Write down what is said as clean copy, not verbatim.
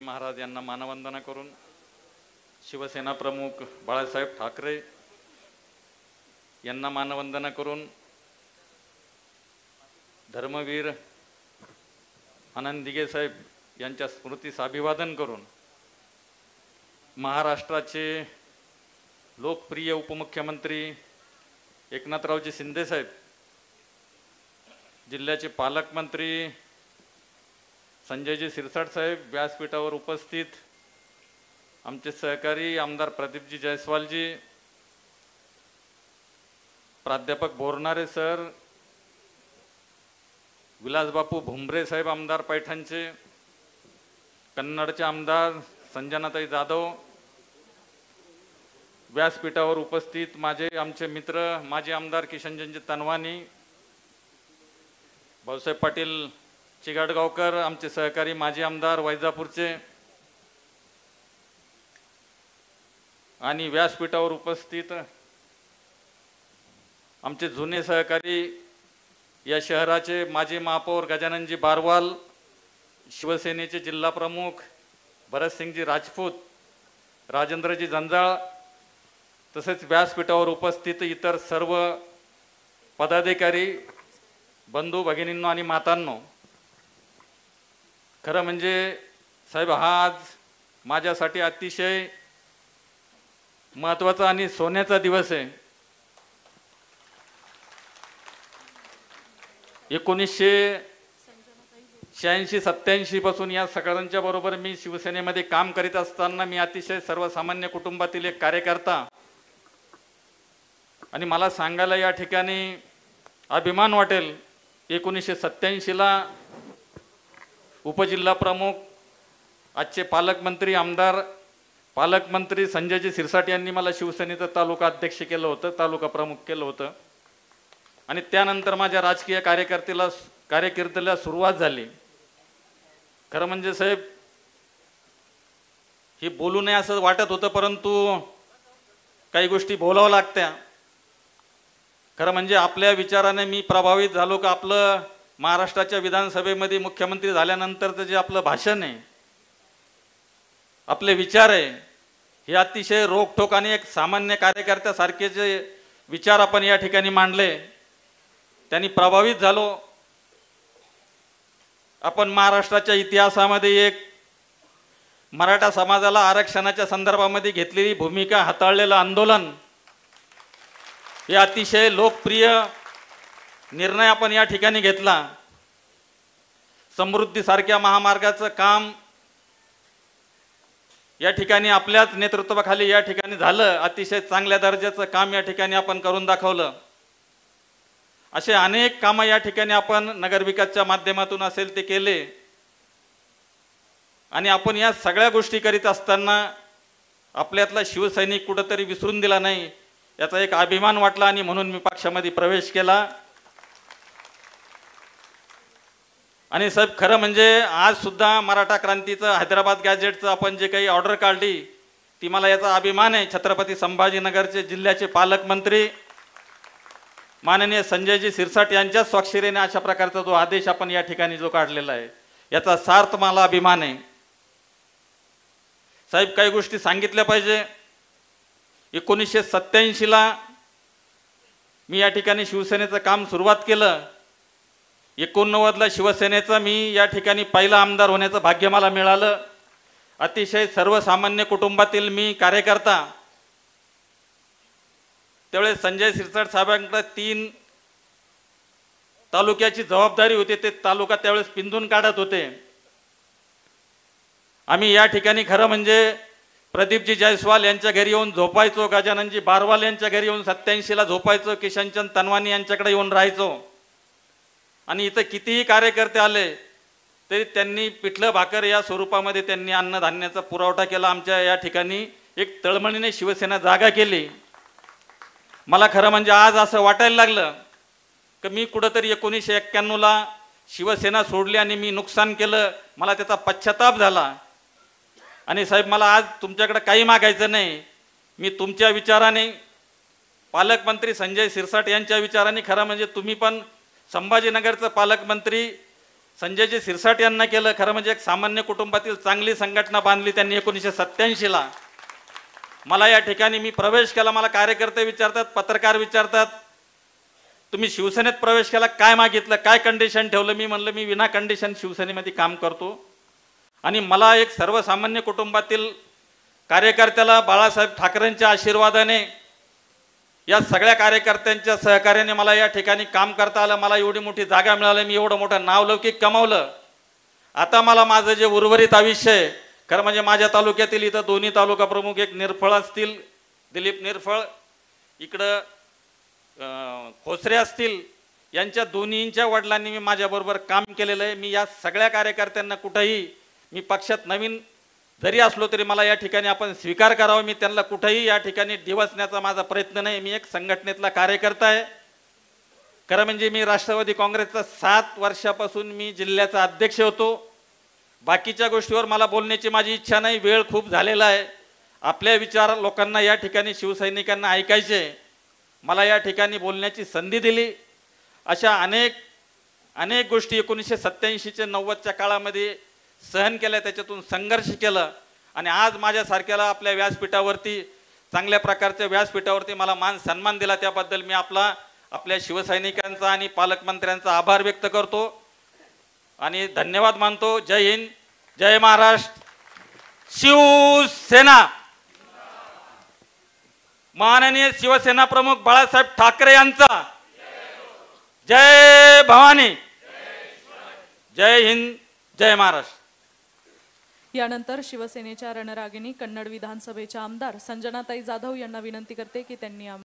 महाराज यांना मानवंदना करून, शिवसेना प्रमुख बाळासाहेब ठाकरे यांना मानवंदना करून, धर्मवीर आनंद दिघे साहेब यांच्या स्मृतीस अभिवादन करून, महाराष्ट्राचे लोकप्रिय उपमुख्यमंत्री एकनाथरावजी शिंदे साहेब, जिल्ह्याचे पालकमंत्री संजयजी शिरसाट साहेब, व्यासपीठावर उपस्थित आमचे सहकारी आमदार प्रदीपजी जयस्वालजी, प्राध्यापक बोरनारे सर, विलासबापू भुमरे साहेब आमदार पैठणचे, कन्नडचे आमदार संजनाताई जाधव, व्यासपीठावर उपस्थित आमचे मित्र माजी आमदार किशनजी तनवानी, भाऊसाहेब पाटील चिगाडगावकर, आमचे सहकारी माजी आमदार वैजापूरचे, आणि व्यासपीठावर उपस्थित आमचे जुने सहकारी या शहराचे माजी महापौर गजाननजी बारवाल, शिवसेनेचे जिल्हा प्रमुख भरतसिंगजी राजपूत, राजेंद्रजी जंजाळ, तसेच व्यासपीठावर उपस्थित इतर सर्व पदाधिकारी बंधू भगिनींनो आणि मातांनो, खरं म्हणजे साहेब हा आज माझ्यासाठी अतिशय महत्त्वाचा आणि सोन्याचा दिवस आहे. 1986-87 पासून या सगळ्यांच्या बरोबर मी शिवसेनेमध्ये काम करीत असताना मी अतिशय सर्वसामान्य कुटुंबातील एक कार्यकर्ता, आणि मला सांगायला या ठिकाणी अभिमान वाटेल, 1987ला उपजिल्हा प्रमुख, आजचे पालकमंत्री संजयजी शिरसाट यांनी मला शिवसेनेचं तालुका अध्यक्ष केलं होतं, तालुका प्रमुख केलं होतं, आणि त्यानंतर माझ्या राजकीय कारकिर्दीला सुरुवात झाली. खरं म्हणजे साहेब हे बोलू नये असं वाटत होतं, परंतु काही गोष्टी बोलावं लागत्या. खरं म्हणजे आपल्या विचाराने मी प्रभावित झालो का आपलं महाराष्ट्राच्या विधानसभेमध्ये मुख्यमंत्री झाल्यानंतरचं जे आपलं भाषण आहे, आपले विचार आहे, हे अतिशय रोखठोक आणि एक सामान्य कार्यकर्त्यासारखे जे विचार आपण या ठिकाणी मांडले, त्यांनी प्रभावित झालो. आपण महाराष्ट्राच्या इतिहासामध्ये एक मराठा समाजाला आरक्षणाच्या संदर्भामध्ये घेतलेली भूमिका, हाताळलेलं आंदोलन, हे अतिशय लोकप्रिय निर्णय आपण या ठिकाणी घेतला. समृद्धीसारख्या महामार्गाचं काम या ठिकाणी आपल्याच नेतृत्वाखाली या ठिकाणी झालं. अतिशय चांगल्या दर्जाचं काम या ठिकाणी आपण करून दाखवलं. असे अनेक कामं या ठिकाणी आपण नगरविकासच्या माध्यमातून असेल ते केले, आणि आपण या सगळ्या गोष्टी करीत असताना आपल्यातला शिवसैनिक कुठंतरी विसरून दिला नाही, याचा एक अभिमान वाटला, आणि म्हणून मी पक्षामध्ये प्रवेश केला. आणि साहेब खरं म्हणजे आज सुद्धा मराठा क्रांतीचं, हैदराबाद गॅजेटचं आपण जे काही ऑर्डर काढली, ती मला याचा अभिमान आहे. छत्रपती संभाजीनगरचे जिल्ह्याचे पालकमंत्री माननीय संजयजी शिरसाट यांच्या स्वाक्षरीने अशा प्रकारचा जो आदेश आपण या ठिकाणी जो काढलेला आहे, याचा सार्थ मला अभिमान आहे. साहेब काही गोष्टी सांगितल्या पाहिजे. 1987ला मी या ठिकाणी शिवसेनेचं काम सुरुवात केलं. 89ला शिवसेनेचा मी या ठिकाणी पहिला आमदार होण्याचं भाग्य मला मिळालं. अतिशय सर्वसामान्य कुटुंबातील मी कार्यकर्ता. त्यावेळेस संजय शिरसाट साहेबांकडे 3 तालुक्याची जबाबदारी होती. ते तालुका त्यावेळेस पिंजून काढत होते. आम्ही या ठिकाणी खरं म्हणजे प्रदीपजी जयस्वाल यांच्या घरी येऊन झोपायचो, गजाननजी बारवाल यांच्या घरी येऊन 87ला झोपायचो, किशनचंद तनवानी यांच्याकडे येऊन राहायचो. आणि इथं कितीही कार्यकर्ते आले तरी त्यांनी पिठलं भाकर या स्वरूपामध्ये त्यांनी अन्नधान्याचा पुरवठा केला. आमच्या या ठिकाणी एक तळमळीने शिवसेना जागा केली. मला खरं म्हणजे आज असं वाटायला लागलं की मी कुठंतरी 1991ला शिवसेना सोडली आणि मी नुकसान केलं. मला त्याचा पश्चाताप झाला. आणि साहेब मला आज तुमच्याकडे काही मागायचं नाही. मी तुमच्या विचाराने, पालकमंत्री संजय शिरसाट यांच्या विचाराने, खरं म्हणजे तुम्ही पण संभाजीनगरचं पालकमंत्री संजयजी सिरसाट यांना केलं. खरं म्हणजे एक सामान्य कुटुंबातील चांगली संघटना बांधली त्यांनी 1987ला. मला या ठिकाणी मी प्रवेश केला, मला कार्यकर्ते विचारतात, पत्रकार विचारतात, तुम्ही शिवसेनेत प्रवेश केला, काय मागितलं, काय कंडिशन ठेवलं? मी म्हणलं मी विना कंडिशन शिवसेनेमध्ये काम करतो. आणि मला एक सर्वसामान्य कुटुंबातील कार्यकर्त्याला बाळासाहेब ठाकरेंच्या आशीर्वादाने, या सगळ्या कार्यकर्त्यांच्या सहकार्याने मला या ठिकाणी काम करता आलं. मला एवढी मोठी जागा मिळाली, मी एवढं मोठं नावलौकिक कमावलं. आता मला माझं जे उर्वरित आयुष्य आहे, खरं म्हणजे माझ्या तालुक्यातील इथं दोन्ही तालुका प्रमुख, एक निरफळ असतील दिलीप निरफळ, इकडं खोसरे असतील, यांच्या दोन्हींच्या वडिलांनी मी माझ्याबरोबर काम केलेलं आहे. मी या सगळ्या कार्यकर्त्यांना कुठंही, मी पक्षात नवीन जरी असलो तरी मला या ठिकाणी आपण स्वीकार करावा. मी त्यांना कुठेही या ठिकाणी डिवचण्याचा माझा प्रयत्न नाही. मी एक संघटनेतला कार्यकर्ता आहे. खरं म्हणजे मी राष्ट्रवादी काँग्रेसचा 7 वर्षापासून मी जिल्ह्याचा अध्यक्ष होतो. बाकीच्या गोष्टीवर मला बोलण्याची माझी इच्छा नाही, वेळ खूप झालेला आहे. आपले विचार लोकांना या ठिकाणी शिवसैनिकांना ऐकायचे, मला या ठिकाणी बोलण्याची संधी दिली. अशा अनेक गोष्टी 1987 90च्या काळामध्ये सहन केल्या, त्याच्यातून संघर्ष केलं. आणि आज माझ्यासारख्याला आपल्या व्यासपीठावरती, चांगल्या प्रकारच्या व्यासपीठावरती मला मान सन्मान दिला, त्याबद्दल मी आपल्या शिवसैनिकांचा आणि पालकमंत्र्यांचा आभार व्यक्त करतो आणि धन्यवाद मानतो. जय हिंद, जय महाराष्ट्र, शिवसेना. माननीय शिवसेना प्रमुख बाळासाहेब ठाकरे यांचा जय भवानी, जय हिंद, जय महाराष्ट्र. यानंतर शिवसेनेच्या रणरागिणी कन्नड विधानसभेच्या आमदार संजनाताई जाधव यांना विनंती करते की त्यांनी